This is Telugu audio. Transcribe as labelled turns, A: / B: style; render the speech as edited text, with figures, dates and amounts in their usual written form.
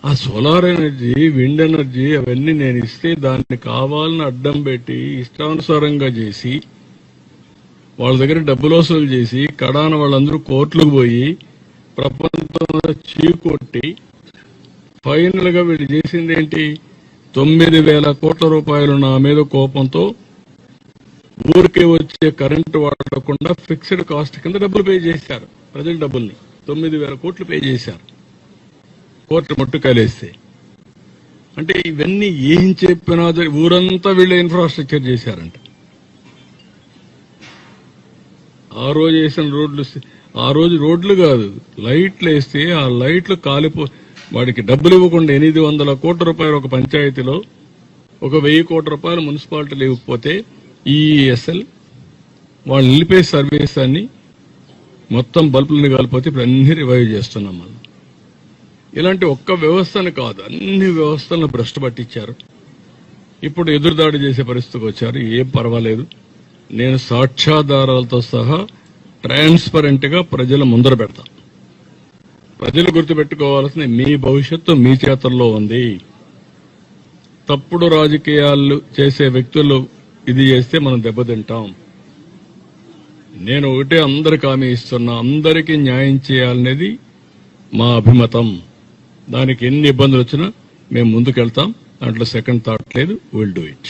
A: ఆ సోలార్ ఎనర్జీ, విండ్ ఎనర్జీ అవన్నీ నేను ఇస్తే దాన్ని కావాలని అడ్డం పెట్టి ఇష్టానుసారంగా చేసి వాళ్ళ దగ్గర డబ్బులు వసూలు చేసి కడాన వాళ్ళందరూ కోర్టులకు పోయి ప్రపంచంలో చీకొట్టి ఫైనల్ గా వీళ్ళు చేసింది ఏంటి? 9,000 కోట్ల రూపాయలు నా మీద కోపంతో ఊరికే వచ్చే కరెంటు వాడకుండా ఫిక్స్డ్ కాస్ట్ కింద డబ్బులు పే చేశారు. ప్రజల డబ్బుల్ని 9,000 కోట్లు పే చేశారు కోర్టు ముట్టుకాలేస్తే. అంటే ఇవన్నీ ఏం చెప్పినా ఊరంతా వీళ్ళు ఇన్ఫ్రాస్ట్రక్చర్ చేశారంట. ఆ రోజు వేసిన రోడ్లు, ఆ రోజు రోడ్లు కాదు లైట్లు వేస్తే ఆ లైట్లు వాడికి డబ్బులు ఇవ్వకుండా 800 కోట్ల రూపాయలు ఒక పంచాయతీలో, ఒక 1000 కోట్ల రూపాయలు మున్సిపాలిటీలు ఇవ్వకపోతే ఈఎస్ఎల్ వాళ్ళు నిలిపే సర్వీస్ అన్ని మొత్తం బల్బులను కాలిపోతే ఇప్పుడు అన్ని రివైవ్ చేస్తున్నాం. మనం ఇలాంటి ఒక్క వ్యవస్థను కాదు అన్ని వ్యవస్థలను భ్రష్టు పట్టించారు. ఇప్పుడు ఎదురుదాడి చేసే పరిస్థితికి వచ్చారు. ఏం పర్వాలేదు, నేను సాక్ష్యాధారాలతో సహా ట్రాన్స్పరెంట్ గా ప్రజల ముందర పెడతా. ప్రజలు గుర్తుపెట్టుకోవాల్సింది మీ భవిష్యత్తు మీ చేతుల్లో ఉంది. తప్పుడు రాజకీయాలు చేసే వ్యక్తులు ఇది చేస్తే మనం దెబ్బతింటాం. నేను ఒకటే అందరికి హామీ ఇస్తున్నా, అందరికీ న్యాయం చేయాలనేది మా అభిమతం. దానికి ఎన్ని ఇబ్బందులు వచ్చినా మేము ముందుకెళ్తాం. దాంట్లో సెకండ్ థాట్ లేదు. Will do it.